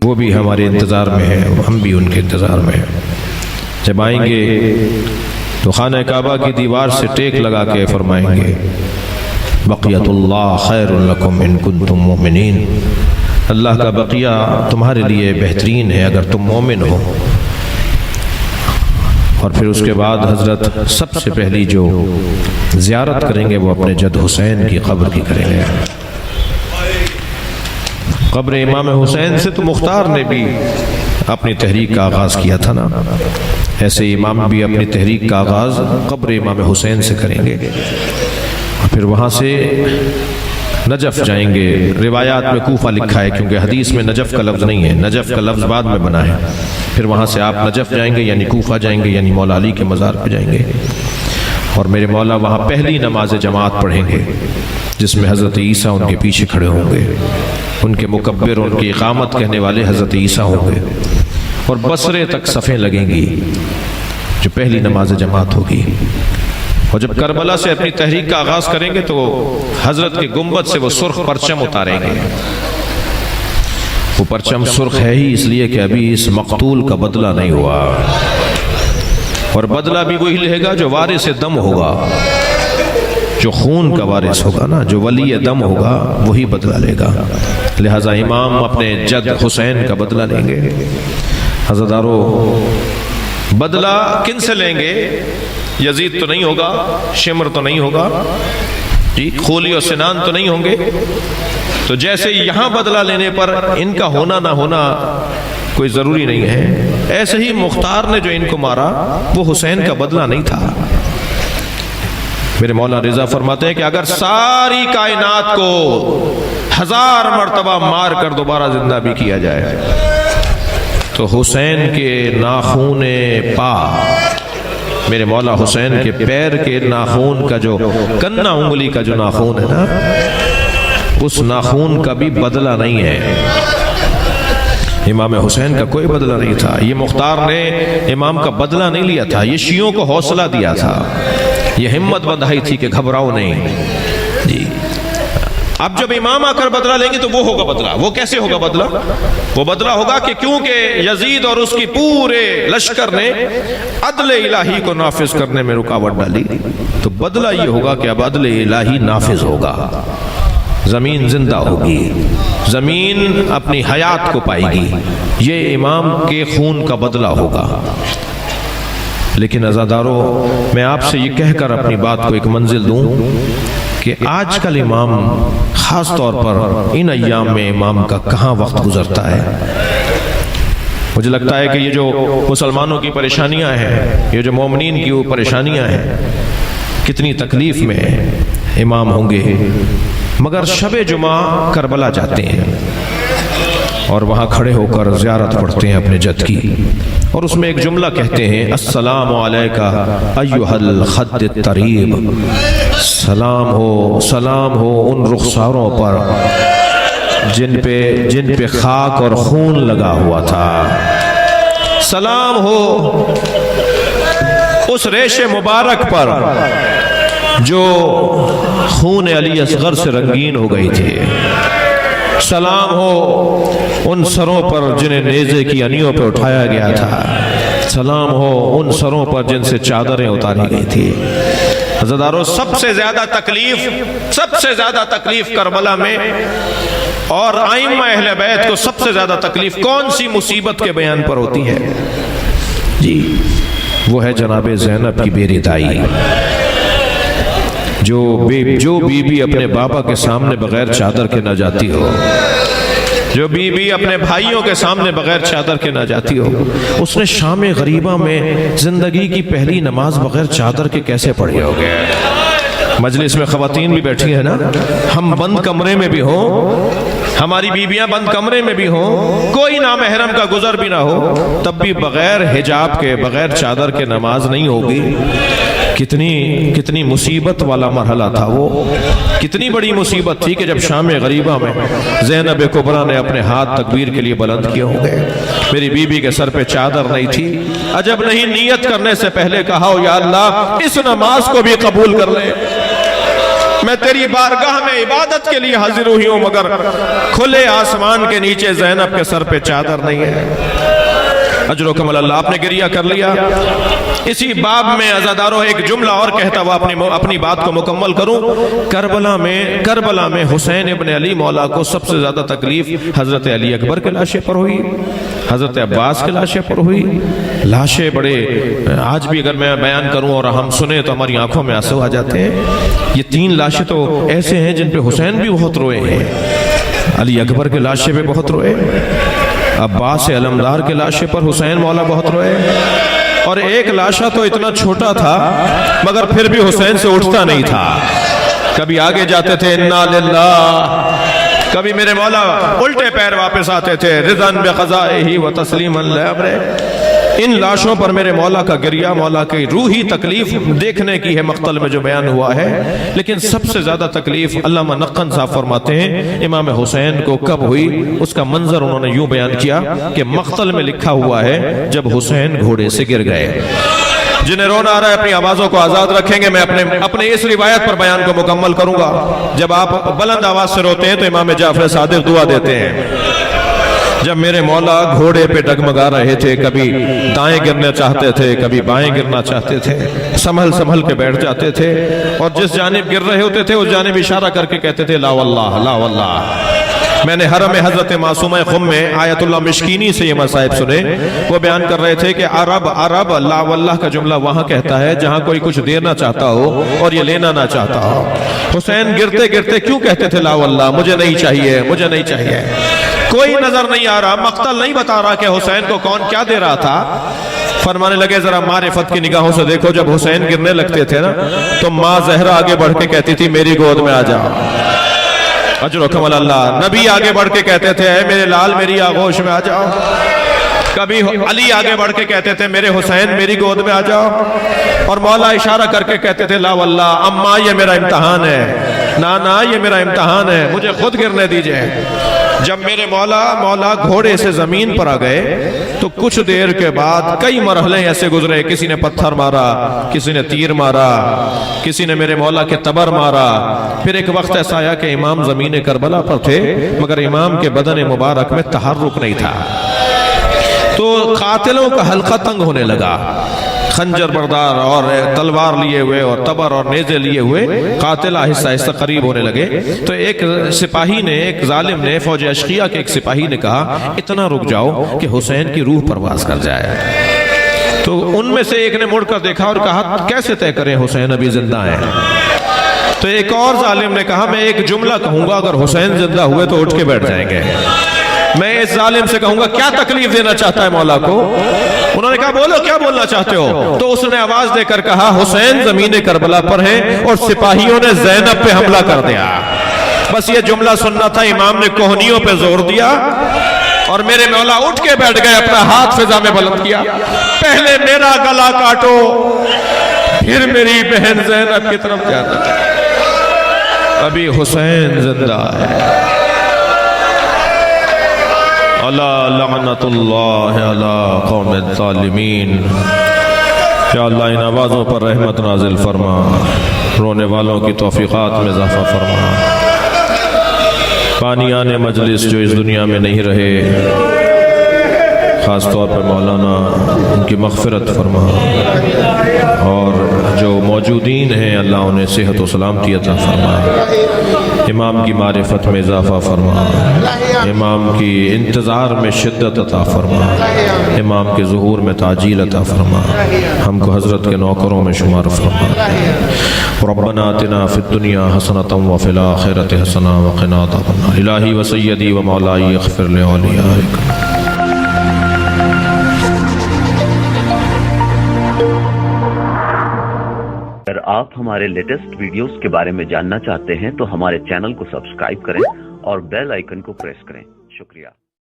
वो भी हमारे इंतज़ार में है, हम भी उनके इंतज़ार में हैं। जब आएंगे तो खाना काबा की दीवार से टेक लगा के फरमाएंगे बक़ियतुल्लाह खैरुल लकुम इन कुंतुम मुमिनीन। अल्लाह का बक़िया तुम्हारे लिए बेहतरीन है अगर तुम मोमिन हो। और फिर उसके बाद हज़रत सबसे पहली जो ज़ियारत करेंगे वो अपने जद हुसैन की क़ब्र की करेंगे। क़ब्र इमाम हुसैन से तो मुख्तार ने भी अपनी तहरीक का आगाज़ किया था ना, ऐसे इमाम भी अपनी तहरीक का आगाज़ क़ब्र इमाम हुसैन से करेंगे। और फिर वहाँ से नजफ़ जाएंगे। रिवायात में कूफा लिखा है क्योंकि हदीस में नजफ़ का लफ्ज़ नहीं है, नजफ़ का लफ्ज़ बाद में बना है। फिर वहाँ से आप नजफ़ जाएंगे यानी कूफा जाएंगे, यानी मौला अली के मज़ार पे जाएंगे। और मेरे मौला वहाँ पहली नमाज जमात पढ़ेंगे जिसमें हज़रत ईसा उनके पीछे खड़े होंगे, उनके मुकब्बिर उनकी इक़ामत कहने वाले हज़रत ईसा होंगे। और बसरे तक सफ़ें लगेंगी जो पहली नमाज जमात होगी। और जब करबला से अपनी तहरीक का आगाज़ करेंगे तो हज़रत के गुंबद से वो सुर्ख परचम उतारेंगे। वो परचम सुर्ख है ही इसलिए कि अभी इस मकतूल का बदला नहीं हुआ, और बदला भी वही लेगा जो वारिस दम होगा, जो खून का वारिस होगा ना, जो वली दम होगा वही बदला लेगा। लिहाजा इमाम अपने जद हुसैन का बदला लेंगे। हज़रदारो, बदला किन से लेंगे? यजीद तो नहीं होगा, शिमर तो नहीं होगा जी, खोली और सिनान तो नहीं होंगे। तो जैसे यहाँ बदला लेने पर इनका होना ना होना कोई ज़रूरी नहीं है, ऐसे ही मुख्तार ने जो इनको मारा वो हुसैन का बदला नहीं था। मेरे मौला रिज़ा फरमाते हैं कि अगर सारी कायनात को 1000 मरतबा मार कर दोबारा जिंदा भी किया जाए तो हुसैन के नाखूने पा, मेरे मौला हुसैन के पैर के नाखून का जो कन्ना उंगली का जो नाखून है ना, उस नाखून का भी बदला नहीं है। इमाम हुसैन का कोई बदला नहीं था। ये मुख्तार ने इमाम का बदला नहीं लिया था, ये शियों को हौसला दिया था, ये हिम्मत बंधाई थी कि घबराओ नहीं जी। अब जब इमाम आकर बदला लेंगे तो वो होगा बदला। वो कैसे होगा बदला? वो बदला होगा कि क्योंकि यजीद और उसकी पूरे लश्कर ने अदल इलाही को नाफिज करने में रुकावट डाली, तो बदला ये होगा कि अब अदल इलाही नाफिज होगा, जमीन जिंदा होगी, जमीन अपनी हयात को पाएगी। ये इमाम के खून का बदला होगा। लेकिन अज़ादारों, मैं आपसे ये कहकर अपनी बात को एक मंजिल दूं कि आजकल इमाम, खास तौर पर इन अय्याम में इमाम का कहाँ वक्त गुजरता है। मुझे लगता है कि ये जो मुसलमानों की परेशानियां हैं, ये जो मोमिनीन की वो परेशानियां हैं, कितनी तकलीफ में इमाम होंगे, मगर शबे जुमा करबला जाते हैं और वहाँ खड़े होकर ज़ियारत पढ़ते हैं अपने जद की, और उसमें एक जुमला कहते हैं, अस्सलामु अलैका अय्युहल खद्द तरीब। सलाम हो उन रुखसारों पर जिन पे खाक और खून लगा हुआ था। सलाम हो उस रेशे मुबारक पर जो खून अली असगर से रंगीन हो गई थी। सलाम हो उन सरों पर जिन्हें नेज़े की अनियों पर उठाया गया था। सलाम हो उन सरों पर जिनसे चादरें उतारी गई थी। हज़रदारों, सबसे ज्यादा तकलीफ करबला में, और आइम्मा अहले बैत को सबसे ज्यादा तकलीफ कौन सी मुसीबत के बयान पर होती है जी? वो है जनाबे ज़ैनब की बेरिदाई। जो बीबी अपने बाबा के सामने बगैर चादर के न जाती हो, जो बीबी अपने भाइयों के सामने बगैर चादर के न जाती हो, उसने शाम गरीबा में जिंदगी की पहली नमाज बगैर चादर के कैसे पढ़ी होगी? मजलिस में खवातीन भी बैठी है ना, हम बंद कमरे में भी हो, हमारी बीबियां बंद कमरे में भी हो, कोई नामहरम का गुजर भी ना हो, तब भी बगैर हिजाब के, बगैर चादर के नमाज नहीं होगी। कितनी मुसीबत वाला मरहला था वो, कितनी बड़ी मुसीबत थी कि जब शाम गरीबा में ज़ैनब कुबरा ने अपने हाथ तकबीर के लिए बुलंद किए होंगे, मेरी बीबी के सर पे चादर नहीं थी। अजब नहीं, नियत करने से पहले कहा, या अल्लाह इस नमाज को भी कबूल कर ले। मैं तेरी बारगाह में इबादत के लिए हाजिर हुई हूं, मगर खुले आसमान के नीचे ज़ैनब के सर पे चादर नहीं है। अजर कमल अल्लाह, आपने गिरिया कर लिया। इसी बाब में अज़ादारों एक जुमला और कहता हुआ अपनी बात को मुकम्मल करूं। करबला में हुसैन इब्न अली मौला को सबसे ज्यादा तकलीफ हजरत अली अकबर के लाशे पर हुई, हजरत अब्बास के लाशे पर हुई। लाशें बड़े, आज भी अगर मैं बयान करूं और हम सुने तो हमारी आंखों में आंसू आ जाते हैं। ये 3 लाशें तो ऐसे हैं जिन पे हुसैन भी बहुत रोए हैं। अली अकबर के लाशे पे बहुत रोए, अब्बास अलमदार के लाशे पर हुसैन मौला बहुत रोए, और एक लाशा तो इतना छोटा था मगर फिर भी हुसैन से उठता नहीं था। कभी आगे जाते थे इन्ना लिल्लाह, कभी मेरे मौला उल्टे पैर वापस आते थे रिज़न बिक़ज़ाइही व तस्लीमन लिअम्रे। इन लाशों पर मेरे मौला का गिरिया, मौला की रूही तकलीफ देखने की है मक़तल में जो बयान हुआ है। लेकिन सबसे ज्यादा तकलीफ अल्लामा नक्कन साहब फरमाते हैं इमाम हुसैन को कब हुई, उसका मंजर उन्होंने यूं बयान किया कि मक़तल में लिखा हुआ है जब हुसैन घोड़े से गिर गए। जिन्हें रोना आ रहा है अपनी आवाजों को आजाद रखेंगे। मैं अपने इस रिवायत पर बयान को मुकम्मल करूंगा। जब आप बुलंद आवाज से रोते हैं तो इमाम जाफर सादिक दुआ देते हैं। जब मेरे मौला घोड़े पे डगमगा रहे थे, कभी दाएं गिरना चाहते थे, कभी बाएं गिरना चाहते थे, संभल संभल के बैठ जाते थे, और जिस जानिब गिर रहे होते थे उस जानिब इशारा करके कहते थे ला वल्लाह ला वल्लाह। मैंने हरम हजरत मासूमा खुम में आयतुल्लाह मिश्कीनी से ये मसाइब सुने। वो बयान कर रहे थे कि अरब ला वल्लाह का जुमला वहां कहता है जहां कोई कुछ देना चाहता हो और ये लेना ना चाहता हो। हुसैन गिरते गिरते क्यों कहते थे ला वल्लाह, मुझे नहीं चाहिए, मुझे नहीं चाहिए। कोई नजर नहीं आ रहा, मक़तल नहीं बता रहा कि हुसैन को कौन क्या दे रहा था। फरमाने लगे जरा मारिफत की निगाहों से देखो, जब हुसैन गिरने लगते थे ना तो माँ जहरा आगे बढ़ के कहती थी मेरी गोद में आ जाओ। अजर कमल अल्लाह। नबी आगे बढ़ के कहते थे मेरे लाल मेरी आगोश में आ जाओ। कभी अली आगे बढ़ के कहते थे मेरे हुसैन मेरी गोद में आ जाओ। और मौला इशारा करके कहते थे ला वल्लाह, अम्मा ये मेरा इम्तहान है, ना ये मेरा इम्तहान है, मुझे खुद गिरने दीजिए। जब मेरे मौला घोड़े से जमीन पर आ गए तो कुछ देर के बाद कई मरहले ऐसे गुजरे। किसी ने पत्थर मारा, किसी ने तीर मारा, किसी ने मेरे मौला के तबर मारा। फिर एक वक्त ऐसा आया कि इमाम जमीन करबला पर थे मगर इमाम के बदन मुबारक में तहर्रुक नहीं था। तो कातिलों का हल्का तंग होने लगा। खंजर बरदार और तलवार लिए हुए और तबर और नेज़े लिए हुए कातिल आहिस्ता आहिस्ता करीब होने लगे। तो एक सिपाही ने, एक जालिम ने, फौज अशकिया के एक सिपाही ने कहा इतना रुक जाओ कि हुसैन की रूह परवाज कर जाए। तो उनमें से एक ने मुड़कर देखा और कहा कैसे तय करें, हुसैन अभी जिंदा है। तो एक और जालिम ने कहा मैं एक जुमला कहूंगा, अगर हुसैन जिंदा हुए तो उठ के बैठ जाएंगे। मैं इस जालिम से कहूंगा क्या तकलीफ देना चाहता है मौला को। उन्होंने कहा बोलो क्या बोलना चाहते हो। तो उसने आवाज देकर कहा हुसैन जमीन करबला पर है और सिपाहियों ने ज़ैनब पे हमला कर दिया। बस ये जुमला सुनना था। इमाम ने कोहनियों पे जोर दिया और मेरे मौला उठ के बैठ गए, अपना हाथ फिजा में बुलंद किया, पहले मेरा गला काटो फिर मेरी बहन ज़ैनब की तरफ जाना, अभी हुसैन जिंदा है। अला लअनतुल्लाह अला कौमिल ज़ालिमीन। या अल्लाह इन आवाज़ों पर रहमत नाजिल फरमा, रोने वालों की तौफीक़ात में इज़ाफ़ा फरमा। पानियाने मजलिस जो इस दुनिया में नहीं रहे, ख़ास तौर पर मौलाना, उनकी मग़फ़िरत फरमा, और जो मौजूदीन हैं अल्लाह उन्हें सेहत व सलामती अता फरमा। इमाम की मारिफत में इजाफ़ा फरमा, इमाम की इंतज़ार में शिद्दत अता फरमा, इमाम के ज़ुहूर में ताजील अता फरमा, हमको हज़रत के नौकरों में शुमार फरमा। रब्बना आतिना फ़िद्दुनिया हसनतम व फ़िल आख़िरति हसना व क़िना अज़ाबन्नार। इलाही व सय्यदी व मौलाई इग़फ़िर लि औलियाइक। अगर आप हमारे लेटेस्ट वीडियोस के बारे में जानना चाहते हैं तो हमारे चैनल को सब्सक्राइब करें और बेल आइकन को प्रेस करें। शुक्रिया।